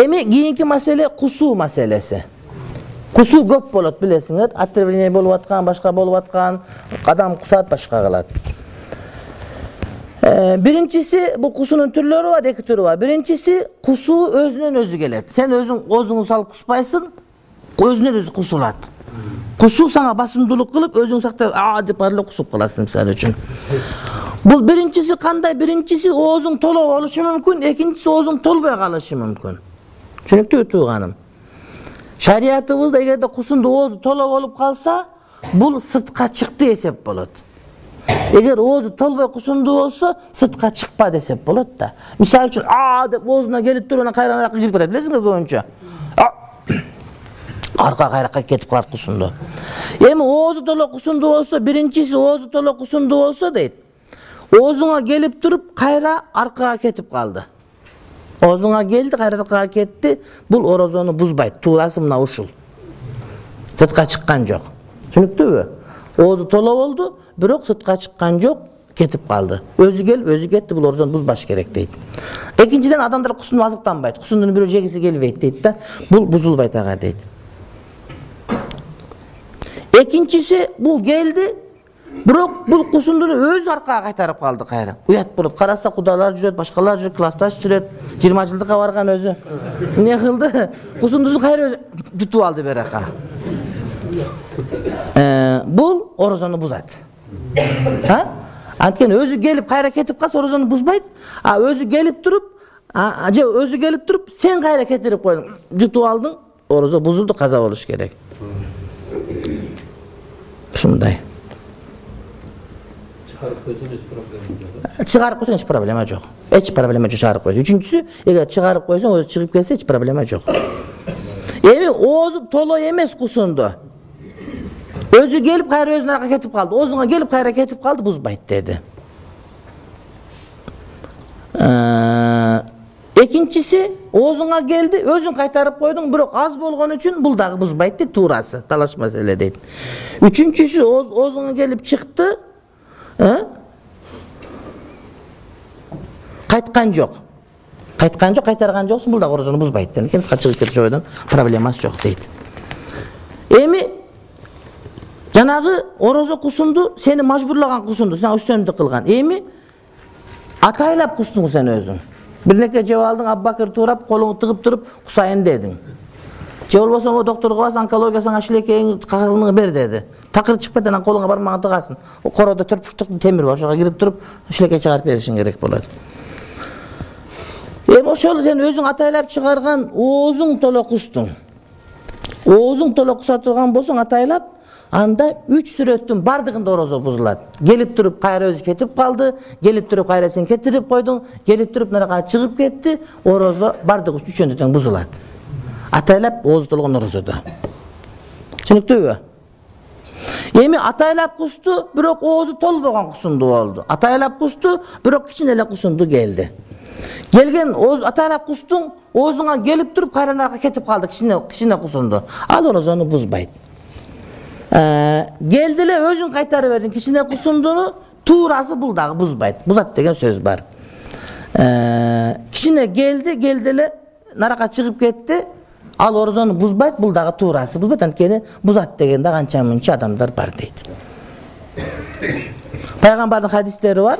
Эми кийинки маселе кусуу маселеси. Кусуу көп болот билесиңер. Отравление болуп аткан, башка болуп аткан, адам кусат, башка кылат. Биринчиси бул кусунун түрлөрү бар, эки түрү бар. Биринчиси кусуу өзүнөн өзү келет. Сен өзүң оозуңду салып куспайсың, өзүнөн өзү кусулат. Кусуу сага басымдуулук кылып, өзүң сактап, деп барлап кусуп каласың мисалы үчүн. Бул биринчиси кандай? Биринчиси оозуң толуп болушу мүмкүн, экинчиси оозуң толбой калышы мүмкүн. Түшүнүктүүбү тууганым? Шариятыбызда эгерде кусунду оозу толуп болуп калса, бул сыртка чыкты эсеп болот. Эгер оозу толбой кусунду болсо, сыртка чыкпа десеп болот да. Мисалы үчүн деп оозуна келип туруп, анан кайрадан аркага кирип кетет. Билесиңер көбүнчө. Арка кайракка кетип калат кусунду. Эми оозу толуп кусунду болсо, биринчиси оозу толуп кусунду болсо дейт. Оозуңа келип туруп, кайра аркага кетип калды. Оозуңа келди, кайра аркага кетти. Бул орозону бузбайт. Туурасы мына ушул. Сыртка чыккан жок. Түшүнүктүүбү? Оозу толуп болду, бирок сыртка чыккан жок, кетип калды. Өзү келип, өзү кетти, бул орозону бузбаш керек дейт. Экинчиден адамдар кусунду азыктанбайт. Кусундуну бирөө жегиси келбейт дейт да. Бул бузулбайт ага дейт. Экинчиси бул келди, бирок бул кусундуну өзү аркага кайтарып калды кайра. Уят болот. Караса кудалар жүрөт, башкалар жүрөт, классташ жүрөт. 20 жылдыкка барган өзү. Не кылды? Кусундусун кайра өзү жутуп алды берака. Бул орозону бузат. Анткени өзү келип кайра кетип калса орозону бузбайт. Өзү келип туруп, өзү келип туруп, сен кайра кетирип койдуң. Жутуп алдың, орозо бузулду, каза болуш керек. Ушундай. Чыгарып койсоң эч проблема жок. Эч проблема жок чыгарып койсоң. Үчүнчүсү, эгер чыгарып койсоң, өзү чыгып келсе эч проблема жок. Эми оозу толо эмес кусунду. Өзү келип кайра өзүнүн аркага кетип калды. Оозуңа келип кайра кетип калды, бузбайт деди. Экинчиси, оозуңа келди, өзүң кайтарып койдуң, бирок аз болгон үчүн бул дагы бузбайт дейт, туурасы, талаш маселе дейт. Үчүнчүсү, оозуңа келип чыкты, кайткан жок. Кайткан жок, кайтарган жоксуң, бул дагы орозону бузбайт дейт. Сыртка чыгып кетип койдуң, проблемасы жок дейт. Эми жанагы орозо кусунду, сени мажбурлаган кусунду, сен үстөмдүк кылган. Эми атайлап кустуң сен өзүң. Бирнеке жеп алдың, Аббакыр туурап, колуңду тыгып туруп, кусайын дедиң. Же болбосо докторго барсаң, онкология сага шилекейиң какырыгыңды бер деди. Такыр чыкпайт, анан колуңа бармагын тыгасың. Короодо төрпүштүк темир бар, ошого кирип туруп, шилекей чыгарып беришиң керек болот. Эми ошол сен өзүң атайлап чыгарган оозуң толо кустуң. Оозуң толо куса турган болсоң атайлап, анда 3 сүрөттүн бардыгында орозо бузулат. Келип туруп кайра өзү кетип калды, келип туруп кайра сен кетирип койдуң, келип туруп нарага чыгып кетти, орозо бардыгы үчөндө тең бузулат. Атайлап оозу толгон орозодо. Түшүнүктүүбү? Эми атайлап кусту, бирок оозу толбогон кусунду болду. Атайлап кусту, бирок кичине эле кусунду келди. Келген атайлап кустуң, оозуңа келип туруп кайра нарага кетип калды, кичине кусунду. Ал орозону бузбайт. Келди эле өзүң кайтарып бердиң кичине кусундуну, туурасы бул дагы бузбайт. Бузат деген сөз бар. Кичине келди эле нарага чыгып кетти. Ал орозону бузбайт, бул дагы туурасы бузбайт. Анткени бузат дегенде канча мынча адамдар бар дейт. Пайгамбардын хадистери бар.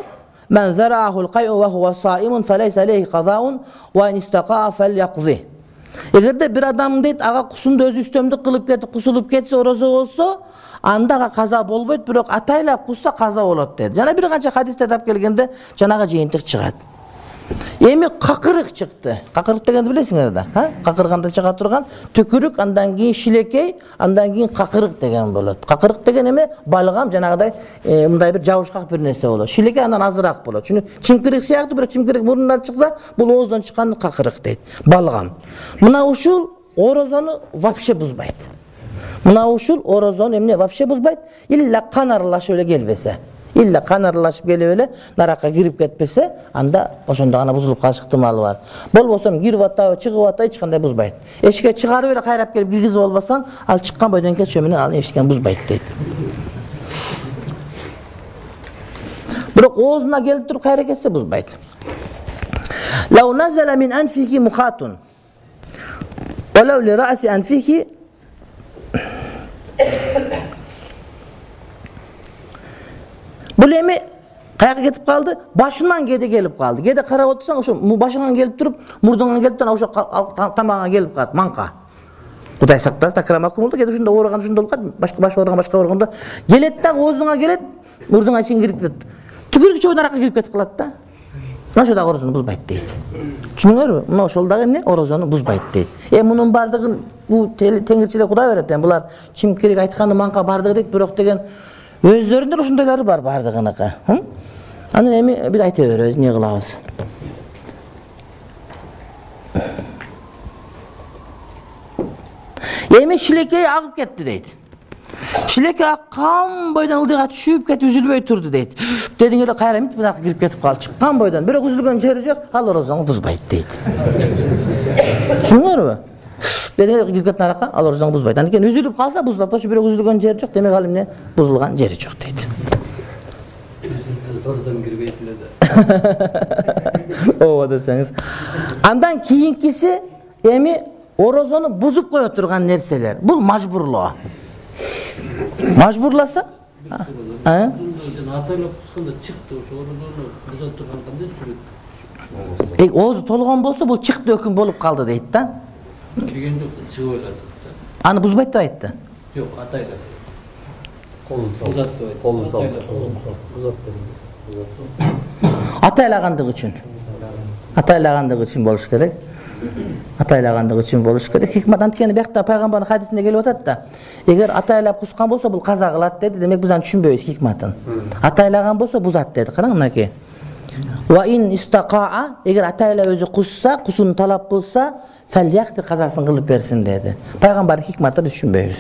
Мен зарахул кайу ва хува саимун фалайса алейхи казаун ва ин истаqa фальяқзи. Эгерде бир адам дейт, ага кусунду өзү үстөмдүк кылып кетип, кусулуп кетсе, орозо болсо, анда ага каза болбойт, бирок атайлап кусса каза болот деди. Жана бир канча хадисте тап келгенде жанага жыйынтык чыгат. Эми какырык чыкты. Какырык дегенди билесиңер да, какырганда чыга турган түкүрүк, андан кийин шилекей, андан кийин какырык деген болот. Какырык деген эме балгам, жанагыдай мындай бир жабышкак бир нерсе болот. Шилекей андан азыраак болот. Чүнү чимкирик сыяктуу, бирок чимкирик мурундан чыкса, бул ооздон чыккан какырык дейт. Балгам. Мына ушул орозону вообще бузбайт. Мына ушул орозону эмне вообще бузбайт? Илля кан аралашып эле келбесе. Илля кан аралашып келип эле наракка кирип кетпесе, анда ошондо гана бузулуп калыш ыктымалы бар. Болбосо кирип атабы, чыгып атабы эч кандай бузбайт. Эшикке чыгарып эле кайрап келип киргизип албасаң, ал чыккан бойдон кетиши менен ал эшиктен бузбайт дейт. Бирок оозуна келип туруп кайра кетсе бузбайт. Лау назала мин анфихи мухатун. Olav li ra'si anfihi bu emi kayağa ketip kaldı, başından gede gelip kaldı. Gede karab otursan, oşo başından gelip durup, murdundan gelip durup, oşo tamağına gelip kaldı, manka. Kuday sakta, takramakum oldu, gede şunda uğragan, şunda olup kaldı, başka uğraganda. Gelet de, oğuzuna gelet, murduna için girip gitti. Tükürük çoğun araka girip ketip kaldı da. Muna şoda orozunu buzbayt deydi. Çünkü mü? Muna şoldağı ne? Orozunu buzbayt deydi. Bunun bardığın, bu tengirçiyle kuday öğretten, bular çimkirik aytkanı manka bardığı deydi, bürok degen, özlerinde uşundayları var bardığınıka. Anın emi bir ayta veriyoruz, ne kılavuz? Emi şilekeyi ağıp gitti deydi. Şileke kan boydan ıldığa düşüp ketip üzülbey turdu deydi. Dedin öyle kayramit bir dakika girip ketip kaldı. Kan boydan bir üzülgön çevirecek, al orozunu buzbayt deydi. Şimdi var mı? Dedin öyle girip ketip araka, al orozunu buzbayt. Yani üzülüp kalsa buzlat, bir üzülgön çevirecek, demek halim ne? Buzulgan ceri çok deydi. Sorudan girip etledi. Ova deseniz. Andan kiyinkisi emi orozonu buzup koy oturgan nerseler. Bu majburluğa. Majburlasa? Hatayla kuskanda çıktı, şu orozonu buzat turgan kanda sürüp. Oğuzu tolgan bolsa bu çık dökün bolup kaldı deydi da. Kirgen yok da çığı oyladı. Anı buzbayt da ayıttı. Yok, Hatayla. Kolun sal. Ataylağandığı için. Ataylağandığı için boluş gerek. Ataylağandığı için boluş gerek. Hikmet antkeni bekta peygamberin hadisinde gelip otat da. Eğer ataylap kuskan bolsa bu kaza kılat dedi. Demek bizden düşünböyiz hikmetin. Ataylağan bolsa buzat dedi. Karan ki. Ve in istaqa'a eğer atayla özü kussa, kusunu talap kılsa fel yakti kazasını kılıp versin dedi. Peygamberin hikmeti düşünböyiz.